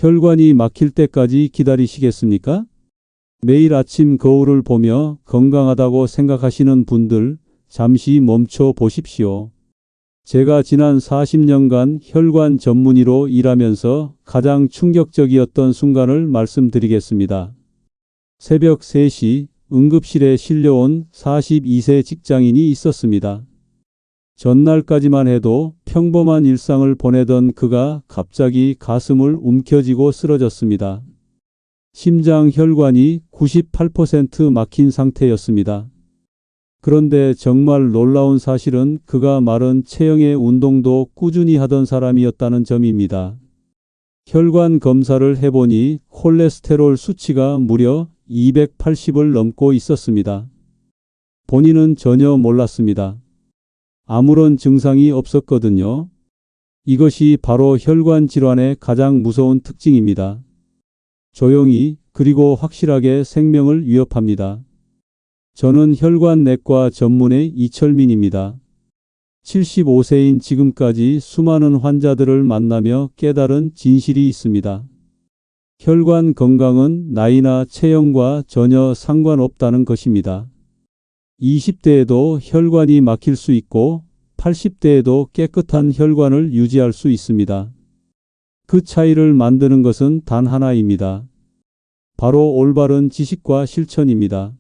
혈관이 막힐 때까지 기다리시겠습니까? 매일 아침 거울을 보며 건강하다고 생각하시는 분들, 잠시 멈춰 보십시오. 제가 지난 40년간 혈관 전문의로 일하면서 가장 충격적이었던 순간을 말씀드리겠습니다. 새벽 3시 응급실에 실려온 42세 직장인이 있었습니다. 전날까지만 해도 평범한 일상을 보내던 그가 갑자기 가슴을 움켜쥐고 쓰러졌습니다. 심장 혈관이 98% 막힌 상태였습니다. 그런데 정말 놀라운 사실은 그가 마른 체형의 운동도 꾸준히 하던 사람이었다는 점입니다. 혈관 검사를 해보니 콜레스테롤 수치가 무려 280을 넘고 있었습니다. 본인은 전혀 몰랐습니다. 아무런 증상이 없었거든요. 이것이 바로 혈관 질환의 가장 무서운 특징입니다. 조용히 그리고 확실하게 생명을 위협합니다. 저는 혈관내과 전문의 이철민입니다. 75세인 지금까지 수많은 환자들을 만나며 깨달은 진실이 있습니다. 혈관 건강은 나이나 체형과 전혀 상관없다는 것입니다. 20대에도 혈관이 막힐 수 있고 80대에도 깨끗한 혈관을 유지할 수 있습니다. 그 차이를 만드는 것은 단 하나입니다. 바로 올바른 지식과 실천입니다.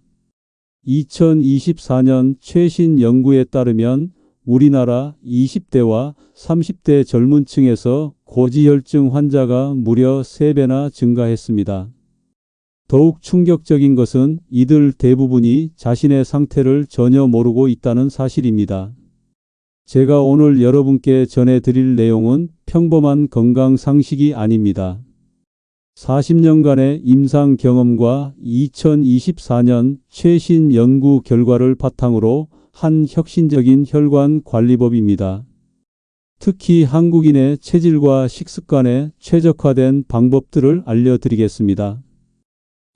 2024년 최신 연구에 따르면 우리나라 20대와 30대 젊은 층에서 고지혈증 환자가 무려 3배나 증가했습니다. 더욱 충격적인 것은 이들 대부분이 자신의 상태를 전혀 모르고 있다는 사실입니다. 제가 오늘 여러분께 전해드릴 내용은 평범한 건강 상식이 아닙니다. 40년간의 임상 경험과 2024년 최신 연구 결과를 바탕으로 한 혁신적인 혈관 관리법입니다. 특히 한국인의 체질과 식습관에 최적화된 방법들을 알려드리겠습니다.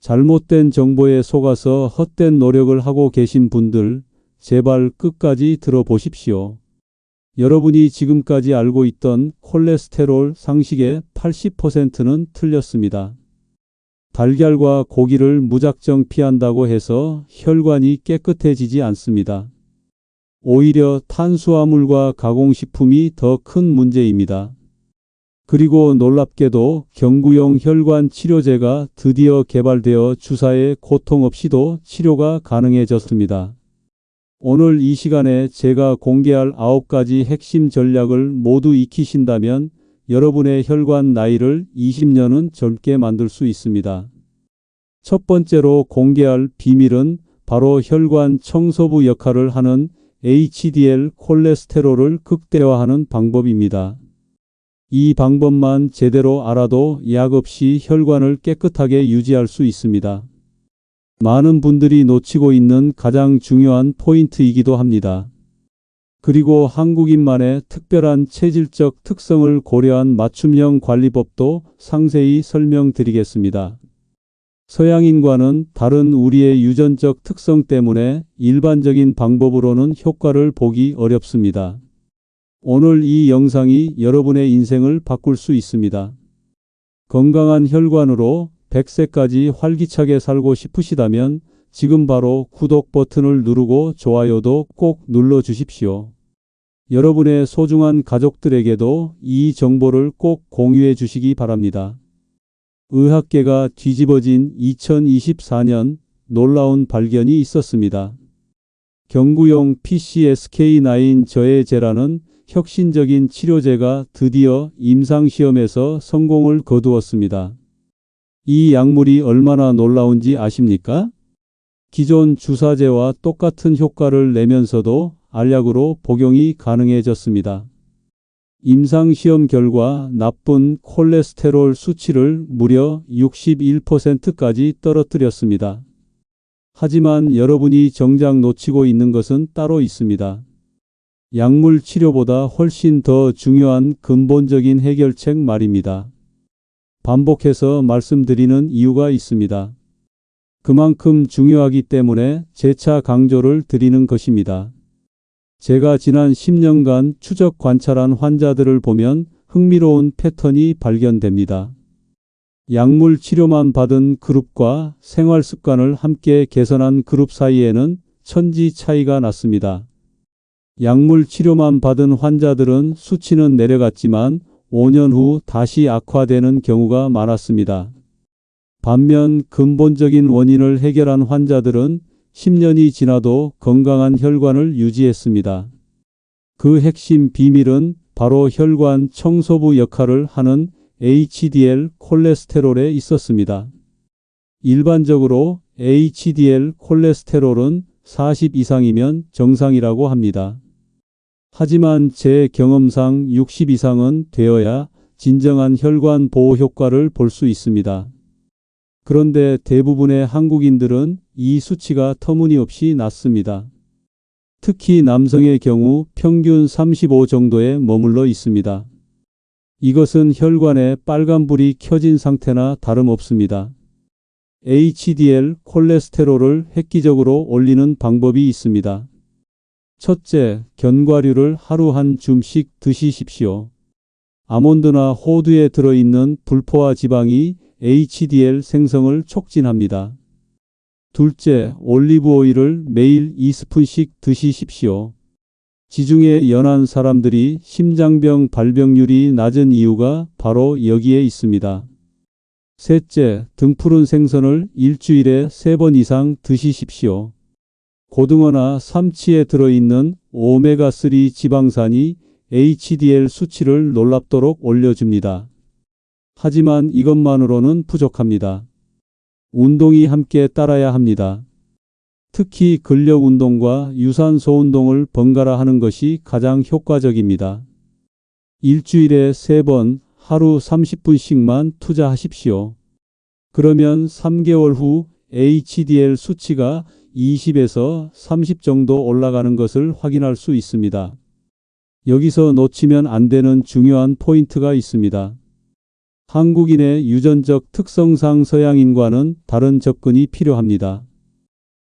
잘못된 정보에 속아서 헛된 노력을 하고 계신 분들, 제발 끝까지 들어보십시오. 여러분이 지금까지 알고 있던 콜레스테롤 상식의 80%는 틀렸습니다. 달걀과 고기를 무작정 피한다고 해서 혈관이 깨끗해지지 않습니다. 오히려 탄수화물과 가공식품이 더 큰 문제입니다. 그리고 놀랍게도 경구용 혈관 치료제가 드디어 개발되어 주사에 고통 없이도 치료가 가능해졌습니다. 오늘 이 시간에 제가 공개할 9가지 핵심 전략을 모두 익히신다면 여러분의 혈관 나이를 20년은 젊게 만들 수 있습니다. 첫 번째로 공개할 비밀은 바로 혈관 청소부 역할을 하는 HDL 콜레스테롤을 극대화하는 방법입니다. 이 방법만 제대로 알아도 약 없이 혈관을 깨끗하게 유지할 수 있습니다. 많은 분들이 놓치고 있는 가장 중요한 포인트이기도 합니다. 그리고 한국인만의 특별한 체질적 특성을 고려한 맞춤형 관리법도 상세히 설명드리겠습니다. 서양인과는 다른 우리의 유전적 특성 때문에 일반적인 방법으로는 효과를 보기 어렵습니다. 오늘 이 영상이 여러분의 인생을 바꿀 수 있습니다. 건강한 혈관으로 100세까지 활기차게 살고 싶으시다면 지금 바로 구독 버튼을 누르고 좋아요도 꼭 눌러주십시오. 여러분의 소중한 가족들에게도 이 정보를 꼭 공유해 주시기 바랍니다. 의학계가 뒤집어진 2024년 놀라운 발견이 있었습니다. 경구용 PCSK9 저해제라는 혁신적인 치료제가 드디어 임상시험에서 성공을 거두었습니다. 이 약물이 얼마나 놀라운지 아십니까? 기존 주사제와 똑같은 효과를 내면서도 알약으로 복용이 가능해졌습니다. 임상시험 결과 나쁜 콜레스테롤 수치를 무려 61%까지 떨어뜨렸습니다. 하지만 여러분이 정작 놓치고 있는 것은 따로 있습니다. 약물 치료보다 훨씬 더 중요한 근본적인 해결책 말입니다. 반복해서 말씀드리는 이유가 있습니다. 그만큼 중요하기 때문에 재차 강조를 드리는 것입니다. 제가 지난 10년간 추적 관찰한 환자들을 보면 흥미로운 패턴이 발견됩니다. 약물 치료만 받은 그룹과 생활 습관을 함께 개선한 그룹 사이에는 천지 차이가 났습니다. 약물 치료만 받은 환자들은 수치는 내려갔지만 5년 후 다시 악화되는 경우가 많았습니다. 반면 근본적인 원인을 해결한 환자들은 10년이 지나도 건강한 혈관을 유지했습니다. 그 핵심 비밀은 바로 혈관 청소부 역할을 하는 HDL 콜레스테롤에 있었습니다. 일반적으로 HDL 콜레스테롤은 40 이상이면 정상이라고 합니다. 하지만 제 경험상 60 이상은 되어야 진정한 혈관 보호 효과를 볼 수 있습니다. 그런데 대부분의 한국인들은 이 수치가 터무니없이 낮습니다. 특히 남성의 경우 평균 35 정도에 머물러 있습니다. 이것은 혈관에 빨간불이 켜진 상태나 다름없습니다. HDL 콜레스테롤을 획기적으로 올리는 방법이 있습니다. 첫째, 견과류를 하루 한 줌씩 드시십시오. 아몬드나 호두에 들어있는 불포화 지방이 HDL 생성을 촉진합니다. 둘째, 올리브 오일을 매일 2스푼씩 드시십시오. 지중해 연안 사람들이 심장병 발병률이 낮은 이유가 바로 여기에 있습니다. 셋째, 등푸른 생선을 일주일에 3번 이상 드시십시오. 고등어나 삼치에 들어있는 오메가3 지방산이 HDL 수치를 놀랍도록 올려줍니다. 하지만 이것만으로는 부족합니다. 운동이 함께 따라야 합니다. 특히 근력 운동과 유산소 운동을 번갈아 하는 것이 가장 효과적입니다. 일주일에 3번, 하루 30분씩만 투자하십시오. 그러면 3개월 후 HDL 수치가 20에서 30 정도 올라가는 것을 확인할 수 있습니다. 여기서 놓치면 안 되는 중요한 포인트가 있습니다. 한국인의 유전적 특성상 서양인과는 다른 접근이 필요합니다.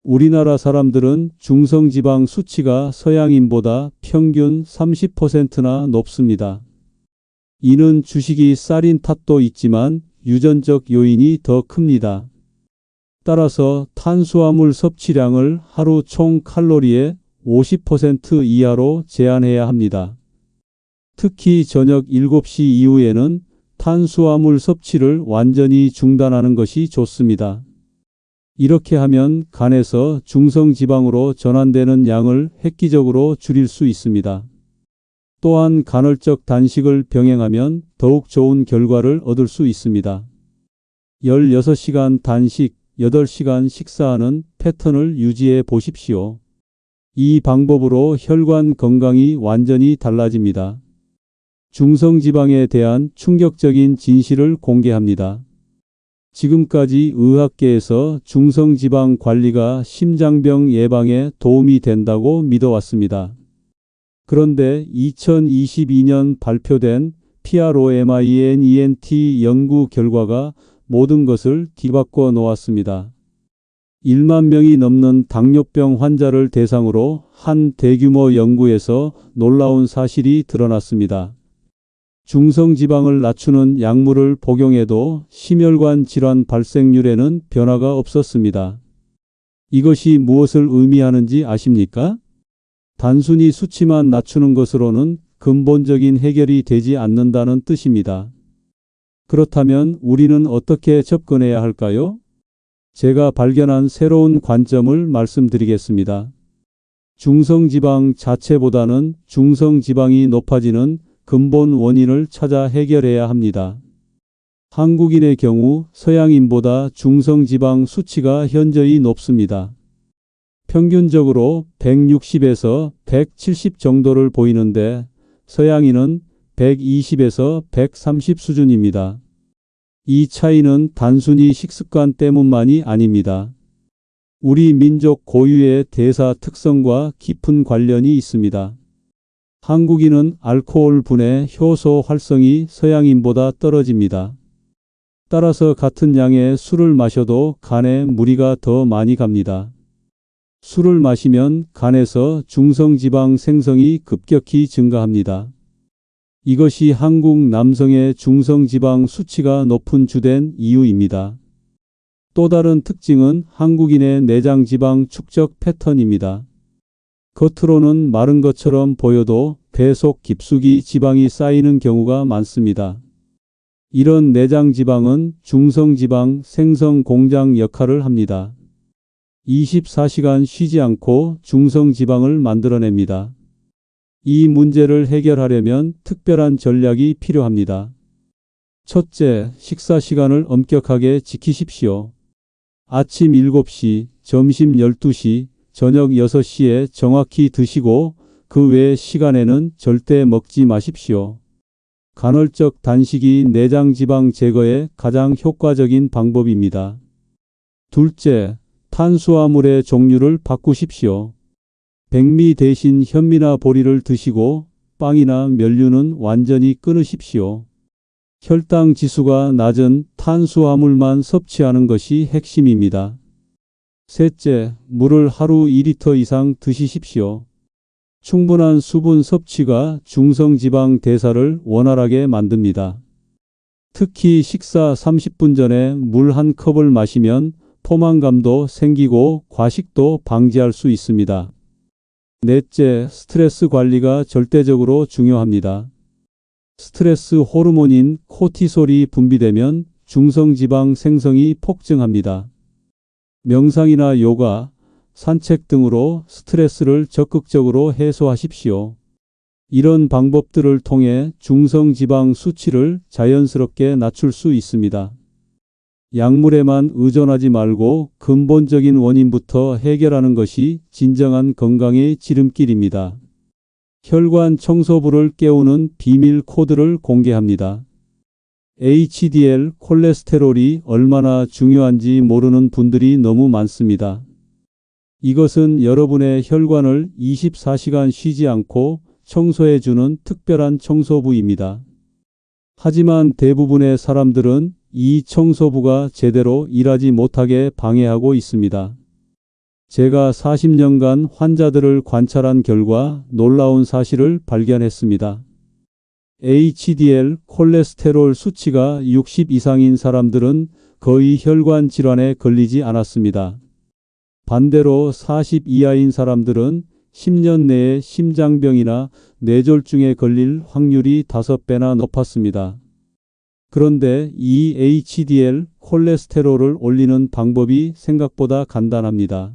우리나라 사람들은 중성지방 수치가 서양인보다 평균 30%나 높습니다. 이는 주식이 쌀인 탓도 있지만 유전적 요인이 더 큽니다. 따라서 탄수화물 섭취량을 하루 총 칼로리의 50% 이하로 제한해야 합니다. 특히 저녁 7시 이후에는 탄수화물 섭취를 완전히 중단하는 것이 좋습니다. 이렇게 하면 간에서 중성지방으로 전환되는 양을 획기적으로 줄일 수 있습니다. 또한 간헐적 단식을 병행하면 더욱 좋은 결과를 얻을 수 있습니다. 16시간 단식, 8시간 식사하는 패턴을 유지해 보십시오. 이 방법으로 혈관 건강이 완전히 달라집니다. 중성지방에 대한 충격적인 진실을 공개합니다. 지금까지 의학계에서 중성지방 관리가 심장병 예방에 도움이 된다고 믿어왔습니다. 그런데 2022년 발표된 PROMINENT 연구 결과가 모든 것을 뒤바꿔 놓았습니다. 1만 명이 넘는 당뇨병 환자를 대상으로 한 대규모 연구에서 놀라운 사실이 드러났습니다. 중성지방을 낮추는 약물을 복용해도 심혈관 질환 발생률에는 변화가 없었습니다. 이것이 무엇을 의미하는지 아십니까? 단순히 수치만 낮추는 것으로는 근본적인 해결이 되지 않는다는 뜻입니다. 그렇다면 우리는 어떻게 접근해야 할까요? 제가 발견한 새로운 관점을 말씀드리겠습니다. 중성지방 자체보다는 중성지방이 높아지는 근본 원인을 찾아 해결해야 합니다. 한국인의 경우 서양인보다 중성지방 수치가 현저히 높습니다. 평균적으로 160에서 170 정도를 보이는데 서양인은 120에서 130 수준입니다. 이 차이는 단순히 식습관 때문만이 아닙니다. 우리 민족 고유의 대사 특성과 깊은 관련이 있습니다. 한국인은 알코올 분해 효소 활성이 서양인보다 떨어집니다. 따라서 같은 양의 술을 마셔도 간에 무리가 더 많이 갑니다. 술을 마시면 간에서 중성지방 생성이 급격히 증가합니다. 이것이 한국 남성의 중성지방 수치가 높은 주된 이유입니다. 또 다른 특징은 한국인의 내장지방 축적 패턴입니다. 겉으로는 마른 것처럼 보여도 배 속 깊숙이 지방이 쌓이는 경우가 많습니다. 이런 내장지방은 중성지방 생성 공장 역할을 합니다. 24시간 쉬지 않고 중성지방을 만들어냅니다. 이 문제를 해결하려면 특별한 전략이 필요합니다. 첫째, 식사 시간을 엄격하게 지키십시오. 아침 7시, 점심 12시, 저녁 6시에 정확히 드시고 그 외 시간에는 절대 먹지 마십시오. 간헐적 단식이 내장지방 제거에 가장 효과적인 방법입니다. 둘째, 탄수화물의 종류를 바꾸십시오. 백미 대신 현미나 보리를 드시고 빵이나 면류는 완전히 끊으십시오. 혈당 지수가 낮은 탄수화물만 섭취하는 것이 핵심입니다. 셋째, 물을 하루 2리터 이상 드시십시오. 충분한 수분 섭취가 중성지방 대사를 원활하게 만듭니다. 특히 식사 30분 전에 물 한 컵을 마시면 포만감도 생기고 과식도 방지할 수 있습니다. 넷째, 스트레스 관리가 절대적으로 중요합니다. 스트레스 호르몬인 코티솔이 분비되면 중성지방 생성이 폭증합니다. 명상이나 요가, 산책 등으로 스트레스를 적극적으로 해소하십시오. 이런 방법들을 통해 중성지방 수치를 자연스럽게 낮출 수 있습니다. 약물에만 의존하지 말고 근본적인 원인부터 해결하는 것이 진정한 건강의 지름길입니다. 혈관 청소부를 깨우는 비밀 코드를 공개합니다. HDL 콜레스테롤이 얼마나 중요한지 모르는 분들이 너무 많습니다. 이것은 여러분의 혈관을 24시간 쉬지 않고 청소해주는 특별한 청소부입니다. 하지만 대부분의 사람들은 이 청소부가 제대로 일하지 못하게 방해하고 있습니다. 제가 40년간 환자들을 관찰한 결과 놀라운 사실을 발견했습니다. HDL 콜레스테롤 수치가 60 이상인 사람들은 거의 혈관 질환에 걸리지 않았습니다. 반대로 40 이하인 사람들은 10년 내에 심장병이나 뇌졸중에 걸릴 확률이 5배나 높았습니다. 그런데 이 HDL 콜레스테롤을 올리는 방법이 생각보다 간단합니다.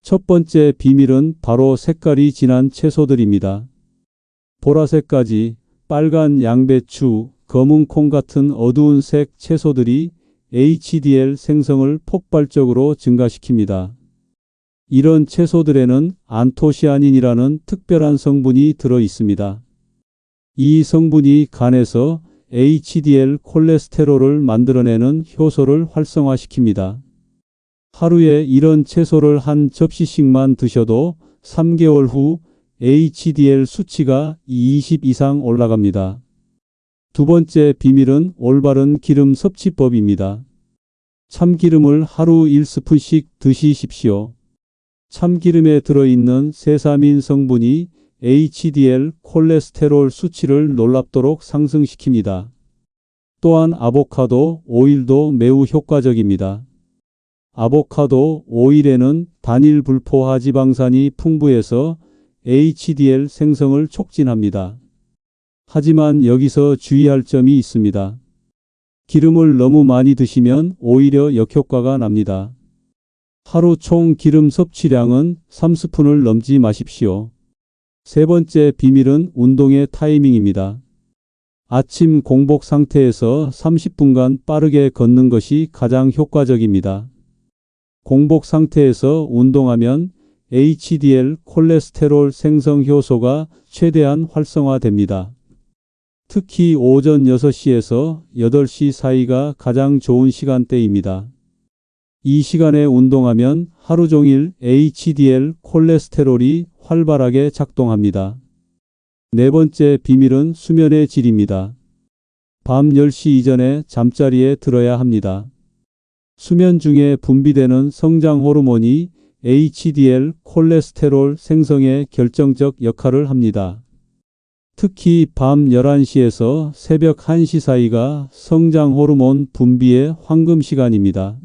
첫 번째 비밀은 바로 색깔이 진한 채소들입니다. 보라색 가지, 빨간 양배추, 검은 콩 같은 어두운 색 채소들이 HDL 생성을 폭발적으로 증가시킵니다. 이런 채소들에는 안토시아닌이라는 특별한 성분이 들어 있습니다. 이 성분이 간에서 HDL 콜레스테롤을 만들어내는 효소를 활성화시킵니다. 하루에 이런 채소를 한 접시씩만 드셔도 3개월 후 HDL 수치가 20 이상 올라갑니다. 두 번째 비밀은 올바른 기름 섭취법입니다. 참기름을 하루 1스푼씩 드시십시오. 참기름에 들어있는 세사민 성분이 HDL 콜레스테롤 수치를 놀랍도록 상승시킵니다. 또한 아보카도 오일도 매우 효과적입니다. 아보카도 오일에는 단일 불포화 지방산이 풍부해서 HDL 생성을 촉진합니다. 하지만 여기서 주의할 점이 있습니다. 기름을 너무 많이 드시면 오히려 역효과가 납니다. 하루 총 기름 섭취량은 3스푼을 넘지 마십시오. 세 번째 비밀은 운동의 타이밍입니다. 아침 공복 상태에서 30분간 빠르게 걷는 것이 가장 효과적입니다. 공복 상태에서 운동하면 HDL 콜레스테롤 생성 효소가 최대한 활성화됩니다. 특히 오전 6시에서 8시 사이가 가장 좋은 시간대입니다. 이 시간에 운동하면 하루 종일 HDL 콜레스테롤이 활발하게 작동합니다. 네 번째 비밀은 수면의 질입니다. 밤 10시 이전에 잠자리에 들어야 합니다. 수면 중에 분비되는 성장 호르몬이 HDL 콜레스테롤 생성에 결정적 역할을 합니다. 특히 밤 11시에서 새벽 1시 사이가 성장 호르몬 분비의 황금 시간입니다.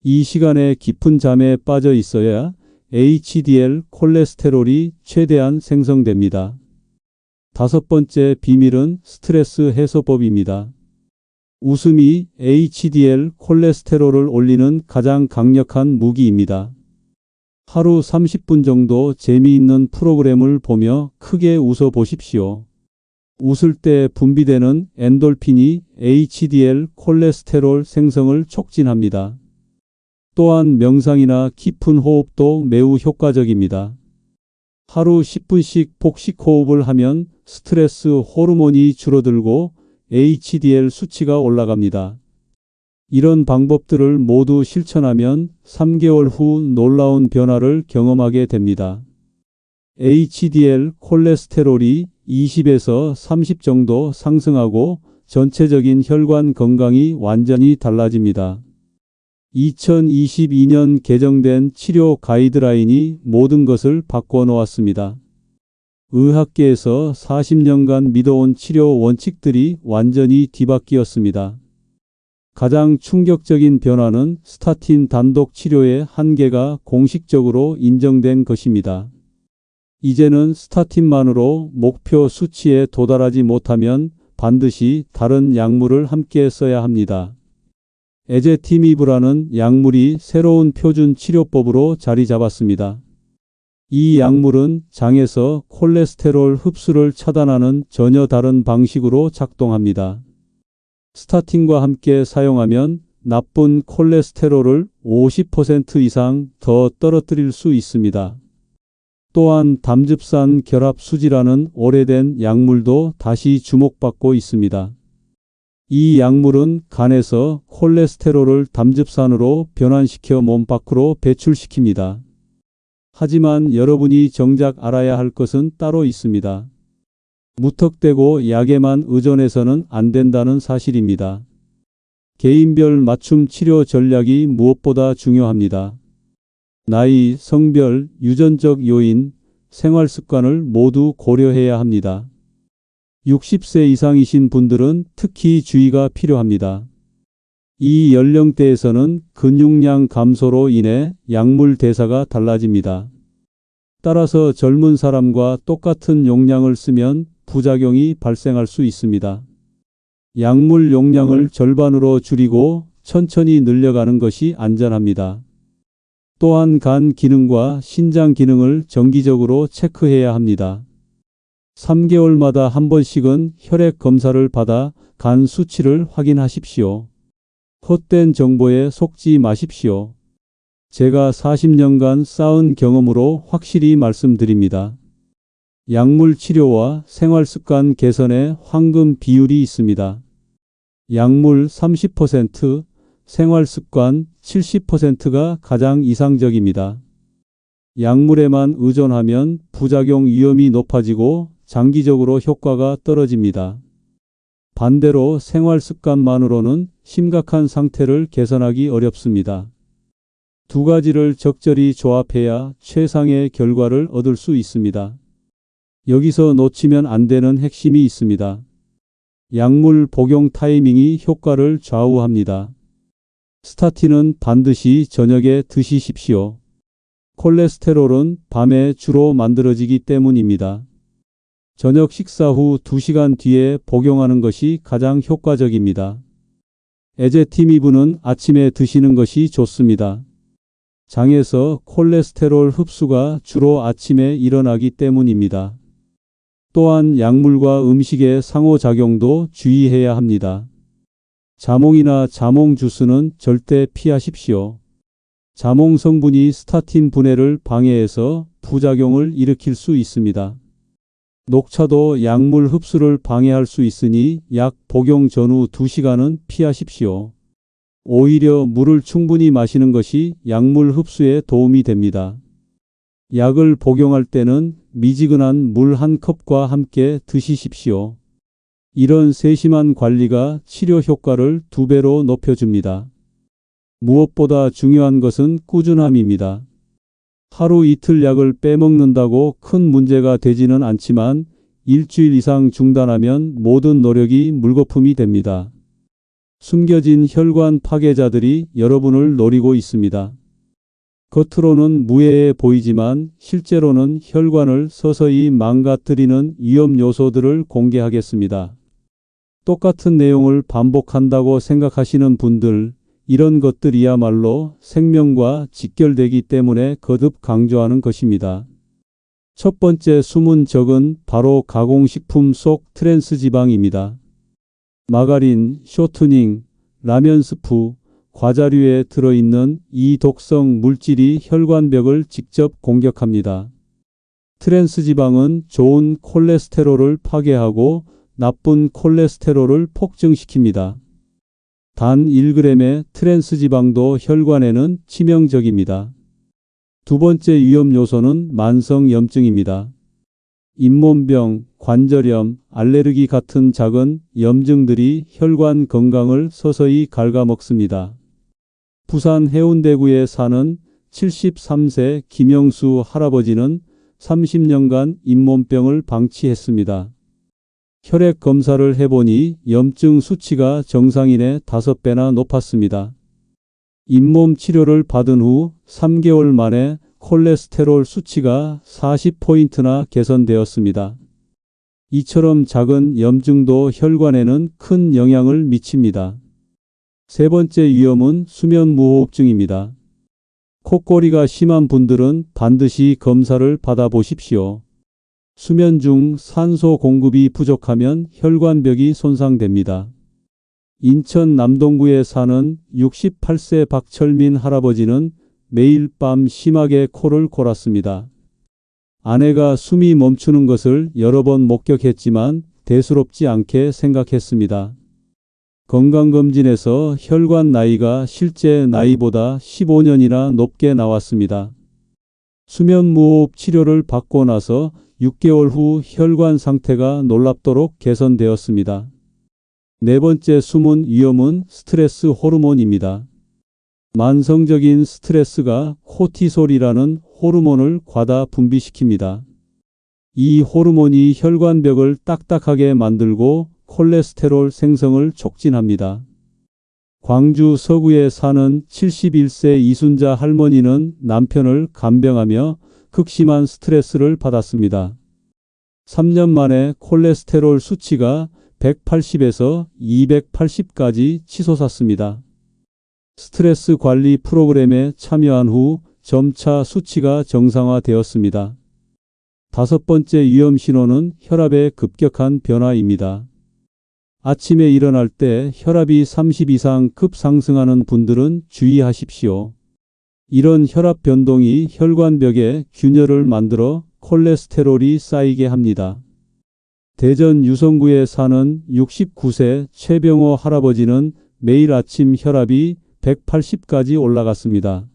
이 시간에 깊은 잠에 빠져 있어야 HDL 콜레스테롤이 최대한 생성됩니다. 다섯 번째 비밀은 스트레스 해소법입니다. 웃음이 HDL 콜레스테롤을 올리는 가장 강력한 무기입니다. 하루 30분 정도 재미있는 프로그램을 보며 크게 웃어 보십시오. 웃을 때 분비되는 엔돌핀이 HDL 콜레스테롤 생성을 촉진합니다. 또한 명상이나 깊은 호흡도 매우 효과적입니다. 하루 10분씩 복식 호흡을 하면 스트레스 호르몬이 줄어들고 HDL 수치가 올라갑니다. 이런 방법들을 모두 실천하면 3개월 후 놀라운 변화를 경험하게 됩니다. HDL 콜레스테롤이 20에서 30 정도 상승하고 전체적인 혈관 건강이 완전히 달라집니다. 2022년 개정된 치료 가이드라인이 모든 것을 바꿔놓았습니다. 의학계에서 40년간 믿어온 치료 원칙들이 완전히 뒤바뀌었습니다. 가장 충격적인 변화는 스타틴 단독 치료의 한계가 공식적으로 인정된 것입니다. 이제는 스타틴만으로 목표 수치에 도달하지 못하면 반드시 다른 약물을 함께 써야 합니다. 에제티미브라는 약물이 새로운 표준 치료법으로 자리 잡았습니다. 이 약물은 장에서 콜레스테롤 흡수를 차단하는 전혀 다른 방식으로 작동합니다. 스타틴과 함께 사용하면 나쁜 콜레스테롤을 50% 이상 더 떨어뜨릴 수 있습니다. 또한 담즙산 결합수지라는 오래된 약물도 다시 주목받고 있습니다. 이 약물은 간에서 콜레스테롤을 담즙산으로 변환시켜 몸 밖으로 배출시킵니다. 하지만 여러분이 정작 알아야 할 것은 따로 있습니다. 무턱대고 약에만 의존해서는 안 된다는 사실입니다. 개인별 맞춤 치료 전략이 무엇보다 중요합니다. 나이, 성별, 유전적 요인, 생활 습관을 모두 고려해야 합니다. 60세 이상이신 분들은 특히 주의가 필요합니다. 이 연령대에서는 근육량 감소로 인해 약물 대사가 달라집니다. 따라서 젊은 사람과 똑같은 용량을 쓰면 부작용이 발생할 수 있습니다. 약물 용량을 절반으로 줄이고 천천히 늘려가는 것이 안전합니다. 또한 간 기능과 신장 기능을 정기적으로 체크해야 합니다. 3개월마다 한 번씩은 혈액 검사를 받아 간 수치를 확인하십시오. 헛된 정보에 속지 마십시오. 제가 40년간 쌓은 경험으로 확실히 말씀드립니다. 약물 치료와 생활 습관 개선에 황금 비율이 있습니다. 약물 30%, 생활 습관 70%가 가장 이상적입니다. 약물에만 의존하면 부작용 위험이 높아지고 장기적으로 효과가 떨어집니다. 반대로 생활 습관만으로는 심각한 상태를 개선하기 어렵습니다. 두 가지를 적절히 조합해야 최상의 결과를 얻을 수 있습니다. 여기서 놓치면 안 되는 핵심이 있습니다. 약물 복용 타이밍이 효과를 좌우합니다. 스타틴은 반드시 저녁에 드시십시오. 콜레스테롤은 밤에 주로 만들어지기 때문입니다. 저녁 식사 후 2시간 뒤에 복용하는 것이 가장 효과적입니다. 에제티미브는 아침에 드시는 것이 좋습니다. 장에서 콜레스테롤 흡수가 주로 아침에 일어나기 때문입니다. 또한 약물과 음식의 상호작용도 주의해야 합니다. 자몽이나 자몽 주스는 절대 피하십시오. 자몽 성분이 스타틴 분해를 방해해서 부작용을 일으킬 수 있습니다. 녹차도 약물 흡수를 방해할 수 있으니 약 복용 전후 2시간은 피하십시오. 오히려 물을 충분히 마시는 것이 약물 흡수에 도움이 됩니다. 약을 복용할 때는 미지근한 물 1컵과 함께 드시십시오. 이런 세심한 관리가 치료 효과를 2배로 높여줍니다. 무엇보다 중요한 것은 꾸준함입니다. 하루 이틀 약을 빼먹는다고 큰 문제가 되지는 않지만 일주일 이상 중단하면 모든 노력이 물거품이 됩니다. 숨겨진 혈관 파괴자들이 여러분을 노리고 있습니다. 겉으로는 무해해 보이지만 실제로는 혈관을 서서히 망가뜨리는 위험 요소들을 공개하겠습니다. 똑같은 내용을 반복한다고 생각하시는 분들, 이런 것들이야말로 생명과 직결되기 때문에 거듭 강조하는 것입니다. 첫 번째 숨은 적은 바로 가공식품 속 트랜스지방입니다. 마가린, 쇼트닝, 라면 스프, 과자류에 들어있는 이 독성 물질이 혈관벽을 직접 공격합니다. 트랜스지방은 좋은 콜레스테롤을 파괴하고 나쁜 콜레스테롤을 폭증시킵니다. 단 1g의 트랜스지방도 혈관에는 치명적입니다. 두 번째 위험 요소는 만성염증입니다. 잇몸병, 관절염, 알레르기 같은 작은 염증들이 혈관 건강을 서서히 갉아먹습니다. 부산 해운대구에 사는 73세 김영수 할아버지는 30년간 잇몸병을 방치했습니다. 혈액 검사를 해보니 염증 수치가 정상인의 5배나 높았습니다. 잇몸 치료를 받은 후 3개월 만에 콜레스테롤 수치가 40포인트나 개선되었습니다. 이처럼 작은 염증도 혈관에는 큰 영향을 미칩니다. 세 번째 위험은 수면무호흡증입니다. 콧골이가 심한 분들은 반드시 검사를 받아보십시오. 수면 중 산소 공급이 부족하면 혈관벽이 손상됩니다. 인천 남동구에 사는 68세 박철민 할아버지는 매일 밤 심하게 코를 골았습니다. 아내가 숨이 멈추는 것을 여러 번 목격했지만 대수롭지 않게 생각했습니다. 건강검진에서 혈관 나이가 실제 나이보다 15년이나 높게 나왔습니다. 수면무호흡 치료를 받고 나서 6개월 후 혈관 상태가 놀랍도록 개선되었습니다. 네 번째 숨은 위험은 스트레스 호르몬입니다. 만성적인 스트레스가 코티솔이라는 호르몬을 과다 분비시킵니다. 이 호르몬이 혈관벽을 딱딱하게 만들고 콜레스테롤 생성을 촉진합니다. 광주 서구에 사는 71세 이순자 할머니는 남편을 간병하며 극심한 스트레스를 받았습니다. 3년 만에 콜레스테롤 수치가 180에서 280까지 치솟았습니다. 스트레스 관리 프로그램에 참여한 후 점차 수치가 정상화되었습니다. 다섯 번째 위험 신호는 혈압의 급격한 변화입니다. 아침에 일어날 때 혈압이 30 이상 급상승하는 분들은 주의하십시오. 이런 혈압 변동이 혈관벽에 균열을 만들어 콜레스테롤이 쌓이게 합니다. 대전 유성구에 사는 69세 최병호 할아버지는 매일 아침 혈압이 180까지 올라갔습니다.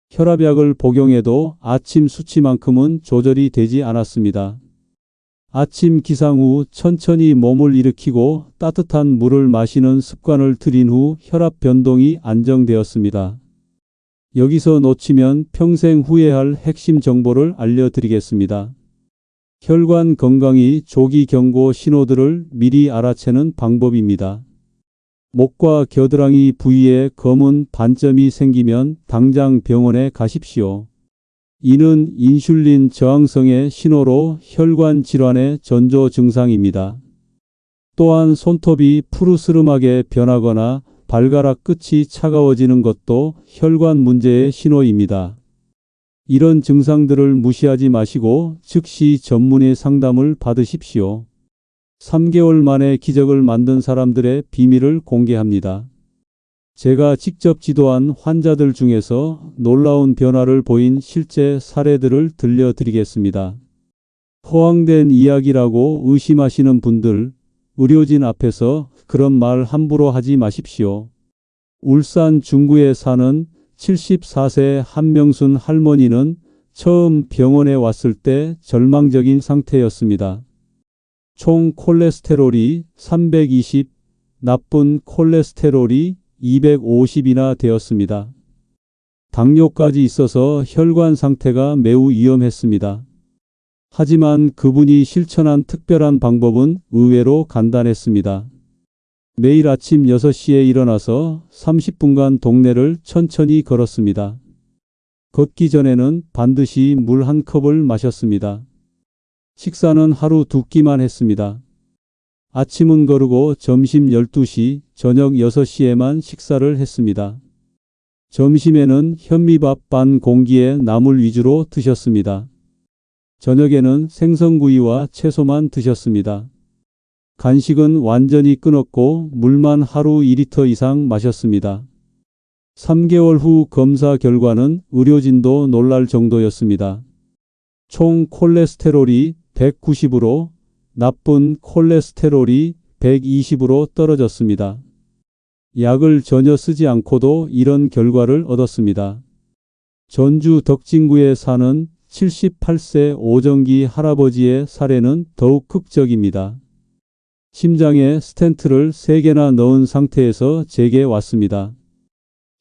혈압약을 복용해도 아침 수치만큼은 조절이 되지 않았습니다. 아침 기상 후 천천히 몸을 일으키고 따뜻한 물을 마시는 습관을 들인 후 혈압 변동이 안정되었습니다. 여기서 놓치면 평생 후회할 핵심 정보를 알려드리겠습니다. 혈관 건강이 조기 경고 신호들을 미리 알아채는 방법입니다. 목과 겨드랑이 부위에 검은 반점이 생기면 당장 병원에 가십시오. 이는 인슐린 저항성의 신호로 혈관 질환의 전조 증상입니다. 또한 손톱이 푸르스름하게 변하거나 발가락 끝이 차가워지는 것도 혈관 문제의 신호입니다. 이런 증상들을 무시하지 마시고 즉시 전문의 상담을 받으십시오. 3개월 만에 기적을 만든 사람들의 비밀을 공개합니다. 제가 직접 지도한 환자들 중에서 놀라운 변화를 보인 실제 사례들을 들려드리겠습니다. 허황된 이야기라고 의심하시는 분들, 의료진 앞에서 그런 말 함부로 하지 마십시오. 울산 중구에 사는 74세 한명순 할머니는 처음 병원에 왔을 때 절망적인 상태였습니다. 총 콜레스테롤이 320, 나쁜 콜레스테롤이 250이나 되었습니다. 당뇨까지 있어서 혈관 상태가 매우 위험했습니다. 하지만 그분이 실천한 특별한 방법은 의외로 간단했습니다. 매일 아침 6시에 일어나서 30분간 동네를 천천히 걸었습니다. 걷기 전에는 반드시 물 한 컵을 마셨습니다. 식사는 하루 2끼만 했습니다. 아침은 거르고 점심 12시, 저녁 6시에만 식사를 했습니다. 점심에는 현미밥 반 공기에 나물 위주로 드셨습니다. 저녁에는 생선구이와 채소만 드셨습니다. 간식은 완전히 끊었고 물만 하루 2리터 이상 마셨습니다. 3개월 후 검사 결과는 의료진도 놀랄 정도였습니다. 총 콜레스테롤이 190으로 나쁜 콜레스테롤이 120으로 떨어졌습니다. 약을 전혀 쓰지 않고도 이런 결과를 얻었습니다. 전주 덕진구에 사는 78세 오정기 할아버지의 사례는 더욱 극적입니다. 심장에 스텐트를 3개나 넣은 상태에서 제게 왔습니다.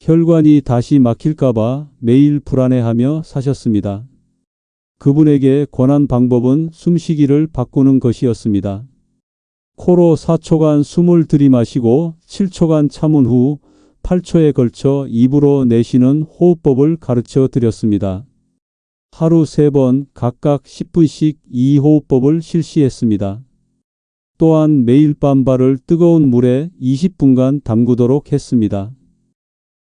혈관이 다시 막힐까봐 매일 불안해하며 사셨습니다. 그분에게 권한 방법은 숨쉬기를 바꾸는 것이었습니다. 코로 4초간 숨을 들이마시고 7초간 참은 후 8초에 걸쳐 입으로 내쉬는 호흡법을 가르쳐 드렸습니다. 하루 3번 각각 10분씩 이 호흡법을 실시했습니다. 또한 매일 밤 발을 뜨거운 물에 20분간 담그도록 했습니다.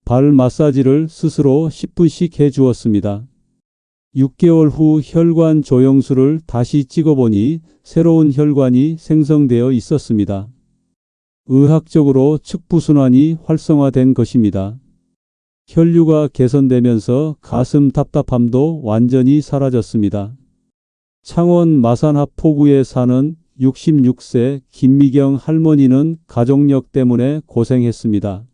발 마사지를 스스로 10분씩 해주었습니다. 6개월 후 혈관 조영술을 다시 찍어보니 새로운 혈관이 생성되어 있었습니다. 의학적으로 측부순환이 활성화된 것입니다. 혈류가 개선되면서 가슴 답답함도 완전히 사라졌습니다. 창원 마산 포구에 사는 66세 김미경 할머니는 가족력 때문에 고생했습니다.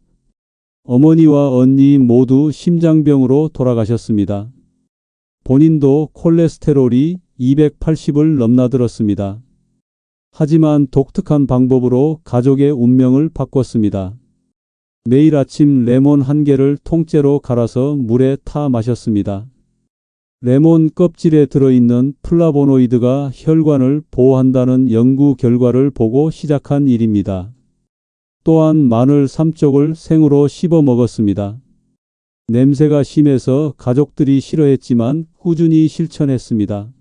어머니와 언니 모두 심장병으로 돌아가셨습니다. 본인도 콜레스테롤이 280을 넘나들었습니다. 하지만 독특한 방법으로 가족의 운명을 바꿨습니다. 매일 아침 레몬 1개를 통째로 갈아서 물에 타 마셨습니다. 레몬 껍질에 들어있는 플라보노이드가 혈관을 보호한다는 연구 결과를 보고 시작한 일입니다. 또한 마늘 3쪽을 생으로 씹어 먹었습니다. 냄새가 심해서 가족들이 싫어했지만 꾸준히 실천했습니다.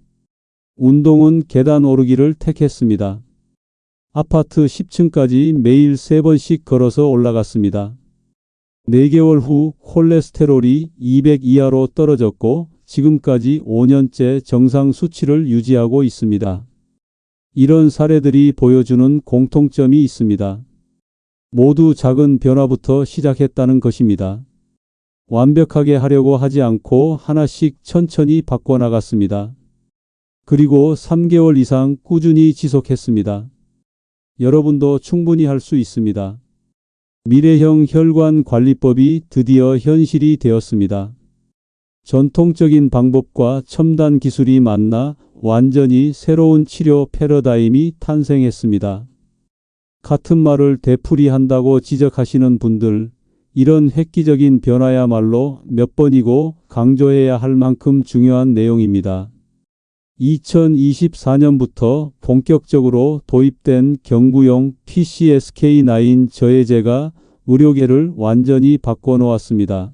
운동은 계단 오르기를 택했습니다. 아파트 10층까지 매일 3번씩 걸어서 올라갔습니다. 4개월 후 콜레스테롤이 200 이하로 떨어졌고 지금까지 5년째 정상 수치를 유지하고 있습니다. 이런 사례들이 보여주는 공통점이 있습니다. 모두 작은 변화부터 시작했다는 것입니다. 완벽하게 하려고 하지 않고 하나씩 천천히 바꿔나갔습니다. 그리고 3개월 이상 꾸준히 지속했습니다. 여러분도 충분히 할 수 있습니다. 미래형 혈관 관리법이 드디어 현실이 되었습니다. 전통적인 방법과 첨단 기술이 만나 완전히 새로운 치료 패러다임이 탄생했습니다. 같은 말을 되풀이한다고 지적하시는 분들, 이런 획기적인 변화야말로 몇 번이고 강조해야 할 만큼 중요한 내용입니다. 2024년부터 본격적으로 도입된 경구용 PCSK9 저해제가 의료계를 완전히 바꿔놓았습니다.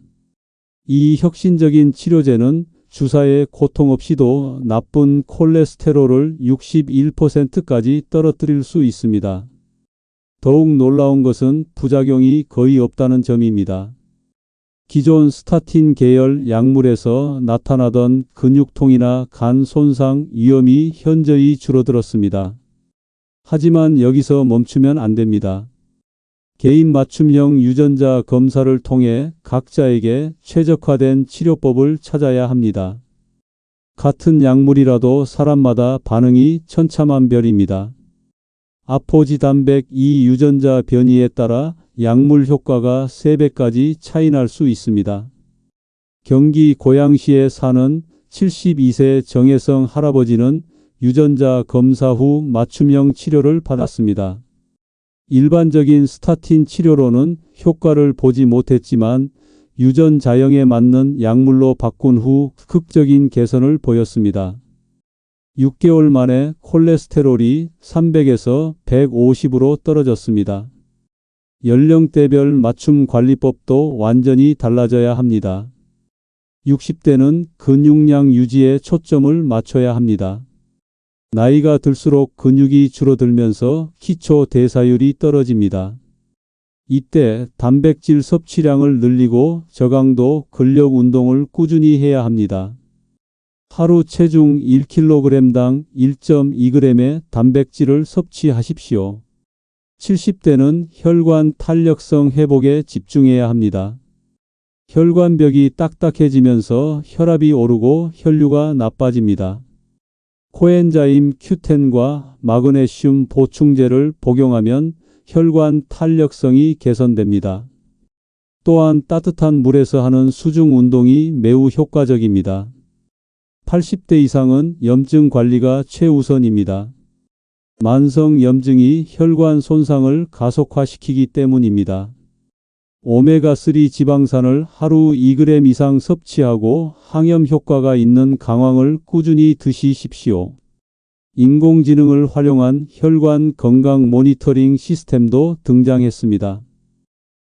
이 혁신적인 치료제는 주사에 고통 없이도 나쁜 콜레스테롤을 61%까지 떨어뜨릴 수 있습니다. 더욱 놀라운 것은 부작용이 거의 없다는 점입니다. 기존 스타틴 계열 약물에서 나타나던 근육통이나 간 손상 위험이 현저히 줄어들었습니다. 하지만 여기서 멈추면 안 됩니다. 개인 맞춤형 유전자 검사를 통해 각자에게 최적화된 치료법을 찾아야 합니다. 같은 약물이라도 사람마다 반응이 천차만별입니다. 아포지단백 2 유전자 변이에 따라 약물 효과가 3배까지 차이 날 수 있습니다. 경기 고양시에 사는 72세 정혜성 할아버지는 유전자 검사 후 맞춤형 치료를 받았습니다. 일반적인 스타틴 치료로는 효과를 보지 못했지만 유전자형에 맞는 약물로 바꾼 후 극적인 개선을 보였습니다. 6개월 만에 콜레스테롤이 300에서 150으로 떨어졌습니다. 연령대별 맞춤 관리법도 완전히 달라져야 합니다. 60대는 근육량 유지에 초점을 맞춰야 합니다. 나이가 들수록 근육이 줄어들면서 기초 대사율이 떨어집니다. 이때 단백질 섭취량을 늘리고 저강도 근력 운동을 꾸준히 해야 합니다. 하루 체중 1kg당 1.2g의 단백질을 섭취하십시오. 70대는 혈관 탄력성 회복에 집중해야 합니다. 혈관벽이 딱딱해지면서 혈압이 오르고 혈류가 나빠집니다. 코엔자임 Q10과 마그네슘 보충제를 복용하면 혈관 탄력성이 개선됩니다. 또한 따뜻한 물에서 하는 수중 운동이 매우 효과적입니다. 80대 이상은 염증 관리가 최우선입니다. 만성 염증이 혈관 손상을 가속화시키기 때문입니다. 오메가3 지방산을 하루 2g 이상 섭취하고 항염 효과가 있는 강황을 꾸준히 드시십시오. 인공지능을 활용한 혈관 건강 모니터링 시스템도 등장했습니다.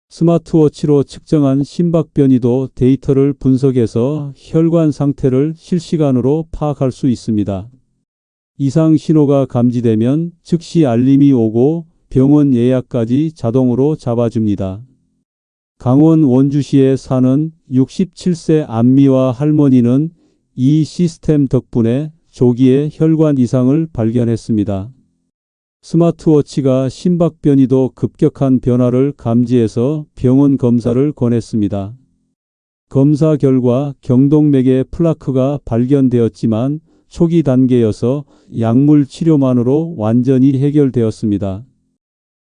스마트워치로 측정한 심박 변이도 데이터를 분석해서 혈관 상태를 실시간으로 파악할 수 있습니다. 이상 신호가 감지되면 즉시 알림이 오고 병원 예약까지 자동으로 잡아줍니다. 강원 원주시에 사는 67세 안미화 할머니는 이 시스템 덕분에 조기에 혈관 이상을 발견했습니다. 스마트워치가 심박 변이도 급격한 변화를 감지해서 병원 검사를 권했습니다. 검사 결과 경동맥에 플라크가 발견되었지만 초기 단계여서 약물 치료만으로 완전히 해결되었습니다.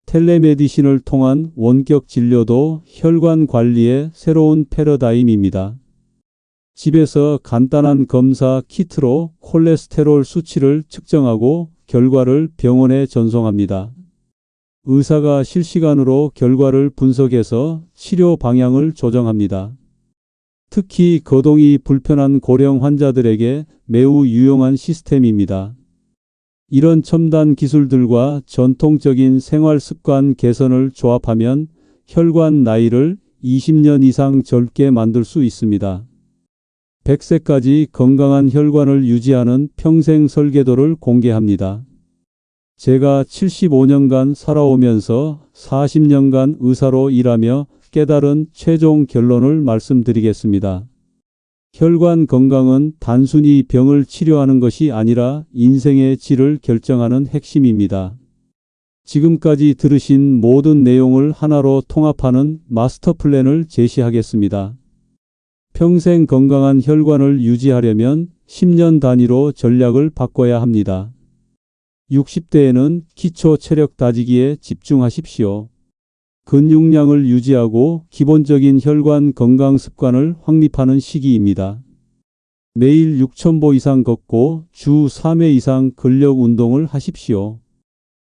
텔레메디신을 통한 원격 진료도 혈관 관리의 새로운 패러다임입니다. 집에서 간단한 검사 키트로 콜레스테롤 수치를 측정하고 결과를 병원에 전송합니다. 의사가 실시간으로 결과를 분석해서 치료 방향을 조정합니다. 특히 거동이 불편한 고령 환자들에게 매우 유용한 시스템입니다. 이런 첨단 기술들과 전통적인 생활 습관 개선을 조합하면 혈관 나이를 20년 이상 젊게 만들 수 있습니다. 100세까지 건강한 혈관을 유지하는 평생 설계도를 공개합니다. 제가 75년간 살아오면서 40년간 의사로 일하며 깨달은 최종 결론을 말씀드리겠습니다. 혈관 건강은 단순히 병을 치료하는 것이 아니라 인생의 질을 결정하는 핵심입니다. 지금까지 들으신 모든 내용을 하나로 통합하는 마스터 플랜을 제시하겠습니다. 평생 건강한 혈관을 유지하려면 10년 단위로 전략을 바꿔야 합니다. 60대에는 기초 체력 다지기에 집중하십시오. 근육량을 유지하고 기본적인 혈관 건강 습관을 확립하는 시기입니다. 매일 6,000보 이상 걷고 주 3회 이상 근력 운동을 하십시오.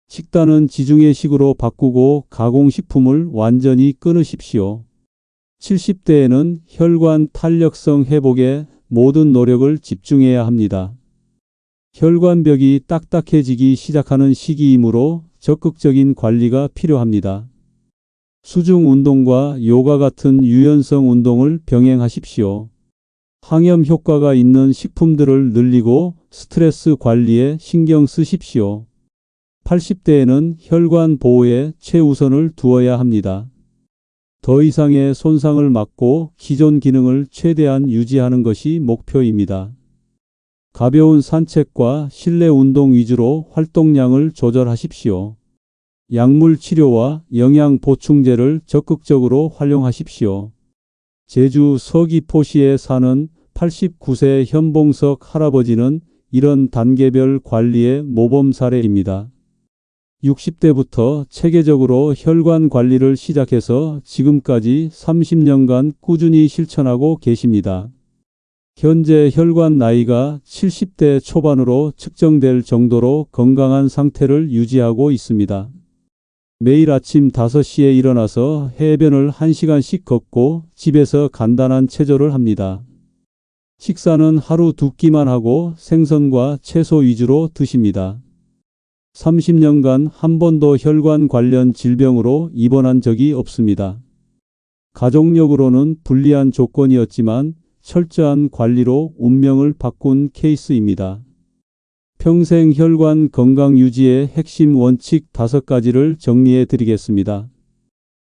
식단은 지중해식으로 바꾸고 가공식품을 완전히 끊으십시오. 70대에는 혈관 탄력성 회복에 모든 노력을 집중해야 합니다. 혈관벽이 딱딱해지기 시작하는 시기이므로 적극적인 관리가 필요합니다. 수중 운동과 요가 같은 유연성 운동을 병행하십시오. 항염 효과가 있는 식품들을 늘리고 스트레스 관리에 신경 쓰십시오. 80대에는 혈관 보호에 최우선을 두어야 합니다. 더 이상의 손상을 막고 기존 기능을 최대한 유지하는 것이 목표입니다. 가벼운 산책과 실내 운동 위주로 활동량을 조절하십시오. 약물 치료와 영양 보충제를 적극적으로 활용하십시오. 제주 서귀포시에 사는 89세 현봉석 할아버지는 이런 단계별 관리의 모범 사례입니다. 60대부터 체계적으로 혈관 관리를 시작해서 지금까지 30년간 꾸준히 실천하고 계십니다. 현재 혈관 나이가 70대 초반으로 측정될 정도로 건강한 상태를 유지하고 있습니다. 매일 아침 5시에 일어나서 해변을 1시간씩 걷고 집에서 간단한 체조를 합니다. 식사는 하루 2끼만 하고 생선과 채소 위주로 드십니다. 30년간 한 번도 혈관 관련 질병으로 입원한 적이 없습니다. 가족력으로는 불리한 조건이었지만 철저한 관리로 운명을 바꾼 케이스입니다. 평생 혈관 건강 유지의 핵심 원칙 5가지를 정리해 드리겠습니다.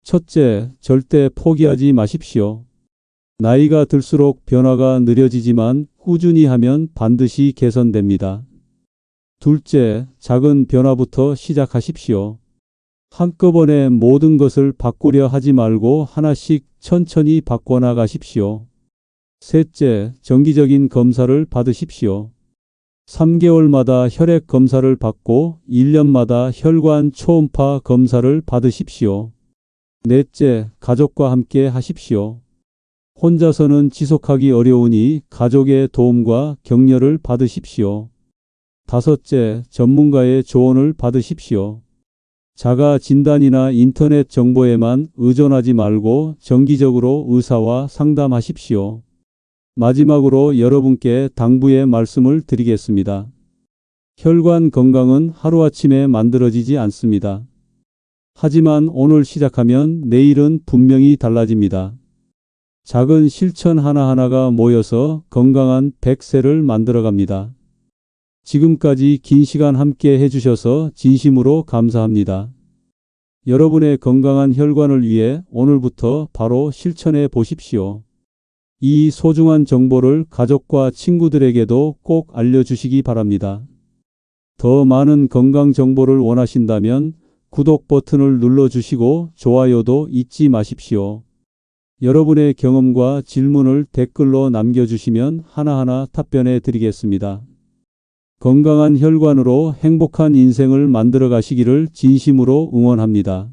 첫째, 절대 포기하지 마십시오. 나이가 들수록 변화가 느려지지만 꾸준히 하면 반드시 개선됩니다. 둘째, 작은 변화부터 시작하십시오. 한꺼번에 모든 것을 바꾸려 하지 말고 하나씩 천천히 바꿔나가십시오. 셋째, 정기적인 검사를 받으십시오. 3개월마다 혈액 검사를 받고 1년마다 혈관 초음파 검사를 받으십시오. 넷째, 가족과 함께 하십시오. 혼자서는 지속하기 어려우니 가족의 도움과 격려를 받으십시오. 다섯째, 전문가의 조언을 받으십시오. 자가 진단이나 인터넷 정보에만 의존하지 말고 정기적으로 의사와 상담하십시오. 마지막으로 여러분께 당부의 말씀을 드리겠습니다. 혈관 건강은 하루아침에 만들어지지 않습니다. 하지만 오늘 시작하면 내일은 분명히 달라집니다. 작은 실천 하나하나가 모여서 건강한 100세를 만들어갑니다. 지금까지 긴 시간 함께 해주셔서 진심으로 감사합니다. 여러분의 건강한 혈관을 위해 오늘부터 바로 실천해 보십시오. 이 소중한 정보를 가족과 친구들에게도 꼭 알려주시기 바랍니다. 더 많은 건강 정보를 원하신다면 구독 버튼을 눌러주시고 좋아요도 잊지 마십시오. 여러분의 경험과 질문을 댓글로 남겨주시면 하나하나 답변해 드리겠습니다. 건강한 혈관으로 행복한 인생을 만들어 가시기를 진심으로 응원합니다.